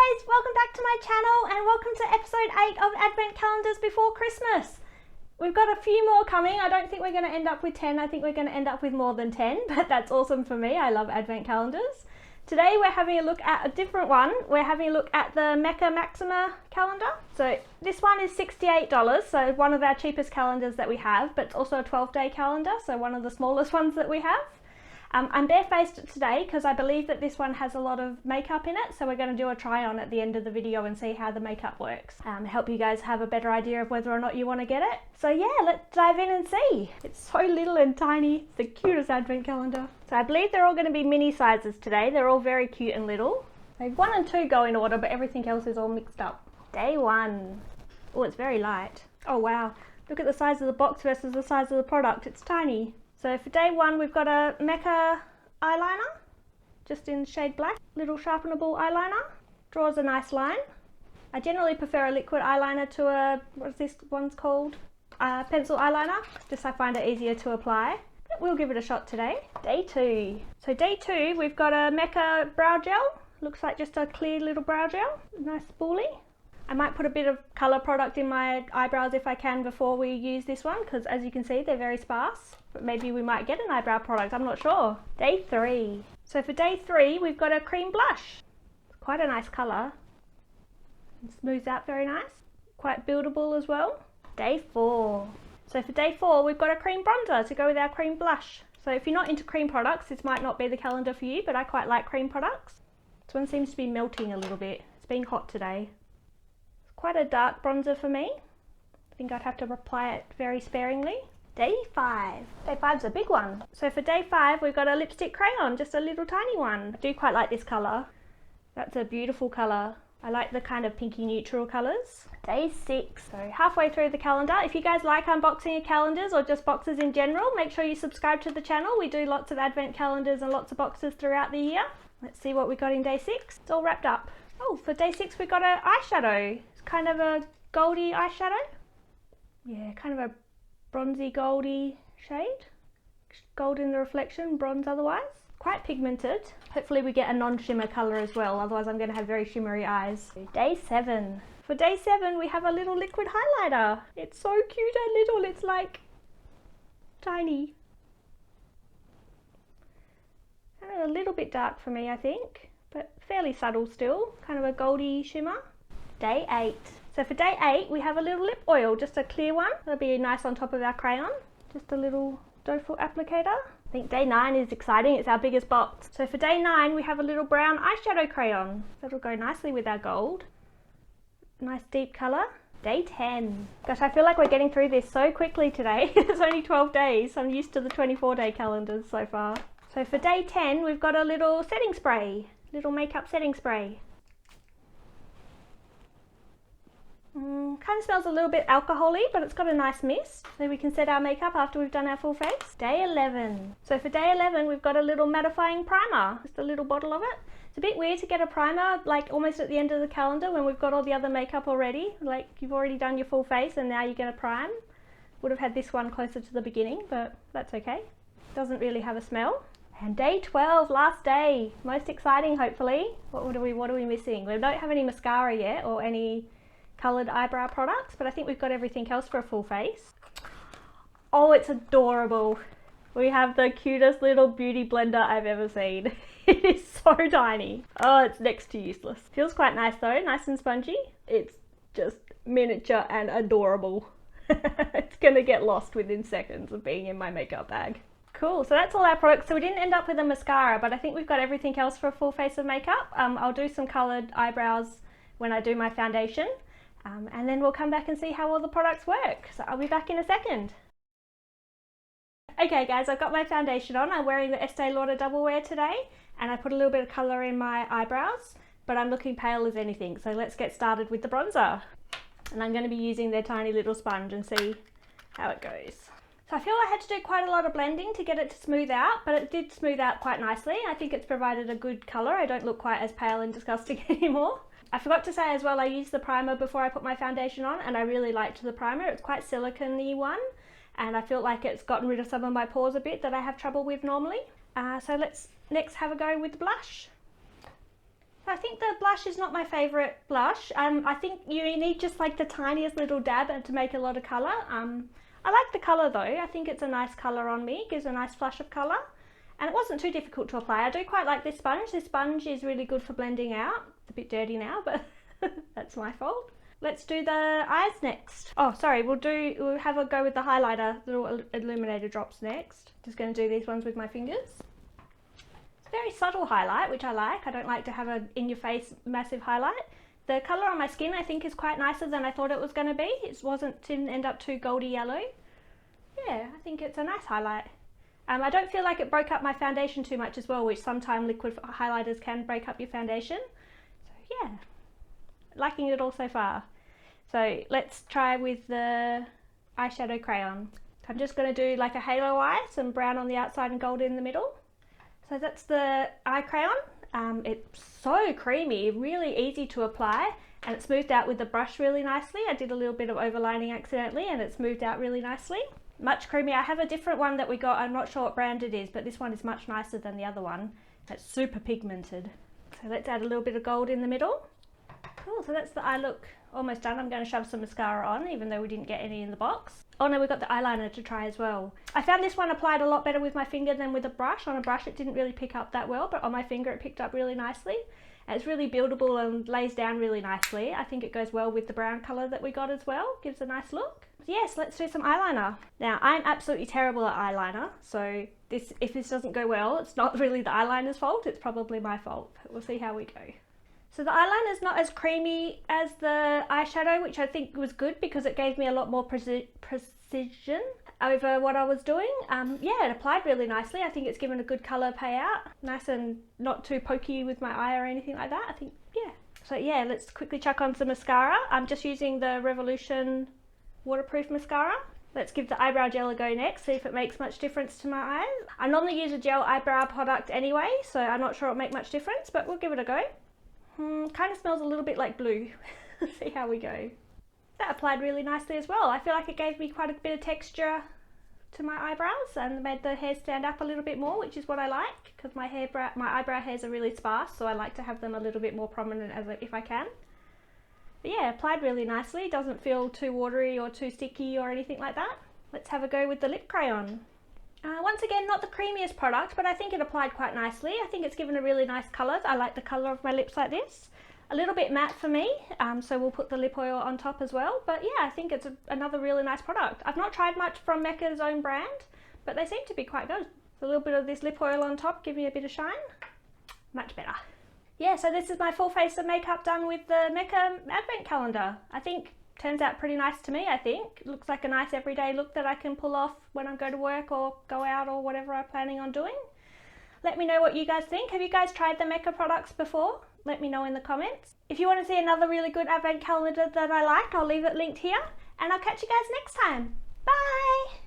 guys, welcome back to my channel and welcome to episode 8 of Advent Calendars before Christmas. We've got a few more coming. I don't think we're going to end up with 10. I think we're going to end up with more than 10, but that's awesome for me. I love Advent Calendars. Today we're having a look at a different one. We're having a look at the Mecca Maxima calendar. So this one is $68, so one of our cheapest calendars that we have, but it's also a 12-day calendar, so one of the smallest ones that we have. I'm barefaced today because I believe that this one has a lot of makeup in it, so we're going to do a try on at the end of the video and see how the makeup works. Help you guys have a better idea of whether or not you want to get it. So yeah, let's dive in and see. It's so little and tiny. It's the cutest advent calendar. So I believe they're all going to be mini sizes today. They're all very cute and little. So 1 and 2 go in order, but everything else is all mixed up. Day 1. Oh, it's very light. Oh wow, look at the size of the box versus the size of the product. It's tiny. So for day 1 we've got a Mecca eyeliner, just in shade black, little sharpenable eyeliner, draws a nice line. I generally prefer a liquid eyeliner to a, what's this one's called? Pencil eyeliner, just I find it easier to apply. But we'll give it a shot today. Day 2. So day 2 we've got a Mecca brow gel, looks like just a clear little brow gel, nice spoolie. I might put a bit of colour product in my eyebrows if I can before we use this one, because as you can see they're very sparse. But maybe we might get an eyebrow product, I'm not sure. Day 3. So for day 3 we've got a cream blush. It's quite a nice colour. It smooths out very nice. Quite buildable as well. Day 4. So for day 4 we've got a cream bronzer to go with our cream blush. So if you're not into cream products, this might not be the calendar for you, but I quite like cream products. This one seems to be melting a little bit. It's been hot today. Quite a dark bronzer for me. I think I'd have to apply it very sparingly. Day 5. Day 5's a big one. So for day 5 we've got a lipstick crayon, just a little tiny one. I do quite like this colour. That's a beautiful colour. I like the kind of pinky neutral colours. Day 6. So halfway through the calendar. If you guys like unboxing of calendars or just boxes in general, make sure you subscribe to the channel. We do lots of advent calendars and lots of boxes throughout the year. Let's see what we got in day 6. It's all wrapped up. Oh, for day 6 we got an eyeshadow. Kind of a goldy eyeshadow. Yeah, kind of a bronzy goldy shade. Gold in the reflection, bronze otherwise. Quite pigmented. Hopefully we get a non-shimmer colour as well, otherwise I'm going to have very shimmery eyes. Day 7. For day 7 we have a little liquid highlighter. It's so cute and little, it's like tiny. And a little bit dark for me I think, but fairly subtle still. Kind of a goldy shimmer. Day 8. So for day 8 we have a little lip oil, just a clear one. That'll be nice on top of our crayon. Just a little doe foot applicator. I think day 9 is exciting, it's our biggest box. So for day 9 we have a little brown eyeshadow crayon. That'll go nicely with our gold. Nice deep colour. Day 10. Gosh, I feel like we're getting through this so quickly today. It's only 12 days. I'm used to the 24-day calendars so far. So for day 10 we've got a little setting spray. Little makeup setting spray. Kind of smells a little bit alcohol-y, but it's got a nice mist, so we can set our makeup after we've done our full face. Day 11. So for day 11 we've got a little mattifying primer, just a little bottle of it. It's a bit weird to get a primer like almost at the end of the calendar when we've got all the other makeup already. Like you've already done your full face and now you're going to prime. Would have had this one closer to the beginning, but that's okay. Doesn't really have a smell. And day 12, last day, most exciting hopefully. What are we missing? We don't have any mascara yet or any coloured eyebrow products, but I think we've got everything else for a full face. Oh, it's adorable. We have the cutest little beauty blender I've ever seen. It is so tiny. Oh, it's next to useless. Feels quite nice though, nice and spongy. It's just miniature and adorable. It's gonna get lost within seconds of being in my makeup bag. Cool, so that's all our products. So we didn't end up with a mascara, but I think we've got everything else for a full face of makeup. I'll do some coloured eyebrows when I do my foundation. And then we'll come back and see how all the products work. So I'll be back in a second. Okay guys, I've got my foundation on. I'm wearing the Estee Lauder Double Wear today, and I put a little bit of colour in my eyebrows, but I'm looking pale as anything. So let's get started with the bronzer. And I'm going to be using their tiny little sponge and see how it goes. So I feel I had to do quite a lot of blending to get it to smooth out, but it did smooth out quite nicely. I think it's provided a good colour. I don't look quite as pale and disgusting anymore. I forgot to say as well, I used the primer before I put my foundation on, and I really liked the primer. It's quite silicone-y one, and I feel like it's gotten rid of some of my pores a bit that I have trouble with normally. So let's next have a go with the blush. I think the blush is not my favourite blush. I think you need just like the tiniest little dab and to make a lot of colour. I like the colour though. I think it's a nice colour on me. It gives a nice flush of colour. And it wasn't too difficult to apply. I do quite like this sponge. This sponge is really good for blending out. It's a bit dirty now, but that's my fault. Let's do the eyes next. Oh, sorry, we'll have a go with the highlighter, little illuminator drops next. Just going to do these ones with my fingers. Very subtle highlight, which I like. I don't like to have an in-your-face massive highlight. The colour on my skin I think is quite nicer than I thought it was going to be. It didn't end up too goldy yellow. Yeah, I think it's a nice highlight. I don't feel like it broke up my foundation too much as well, which sometimes liquid highlighters can break up your foundation. So yeah, liking it all so far. So let's try with the eyeshadow crayon. I'm just going to do like a halo eye, some brown on the outside and gold in the middle. So that's the eye crayon. It's so creamy, really easy to apply, and it smoothed out with the brush really nicely. I did a little bit of overlining accidentally and it smoothed out really nicely. Much creamy. I have a different one that we got. I'm not sure what brand it is, but this one is much nicer than the other one. It's super pigmented. So let's add a little bit of gold in the middle. Cool, so that's the eye look almost done. I'm going to shove some mascara on, even though we didn't get any in the box. Oh no, we've got the eyeliner to try as well. I found this one applied a lot better with my finger than with a brush. On a brush it didn't really pick up that well, but on my finger it picked up really nicely. And it's really buildable and lays down really nicely. I think it goes well with the brown colour that we got as well. Gives a nice look. Yes, let's do some eyeliner. Now, I'm absolutely terrible at eyeliner, so if this doesn't go well, it's not really the eyeliner's fault, it's probably my fault. We'll see how we go. So the eyeliner is not as creamy as the eyeshadow, which I think was good because it gave me a lot more precision over what I was doing. Yeah, it applied really nicely. I think it's given a good colour payout. Nice and not too pokey with my eye or anything like that. I think, yeah. So yeah, let's quickly chuck on some mascara. I'm just using the Revolution waterproof mascara. Let's give the eyebrow gel a go next, see if it makes much difference to my eyes. I normally use a gel eyebrow product anyway, so I'm not sure it'll make much difference, but we'll give it a go. Kind of smells a little bit like blue. See how we go. That applied really nicely as well. I feel like it gave me quite a bit of texture to my eyebrows and made the hair stand up a little bit more, which is what I like, because my eyebrow hairs are really sparse, so I like to have them a little bit more prominent if I can. But yeah, applied really nicely. Doesn't feel too watery or too sticky or anything like that. Let's have a go with the lip crayon. Once again, not the creamiest product, but I think it applied quite nicely. I think it's given a really nice colour. I like the colour of my lips like this. A little bit matte for me, so we'll put the lip oil on top as well. But yeah, I think it's another really nice product. I've not tried much from Mecca's own brand, but they seem to be quite good. A little bit of this lip oil on top, give me a bit of shine. Much better. Yeah, so this is my full face of makeup done with the Mecca Advent Calendar. I think turns out pretty nice to me, I think. It looks like a nice everyday look that I can pull off when I go to work or go out or whatever I'm planning on doing. Let me know what you guys think. Have you guys tried the Mecca products before? Let me know in the comments. If you want to see another really good Advent calendar that I like, I'll leave it linked here. And I'll catch you guys next time. Bye!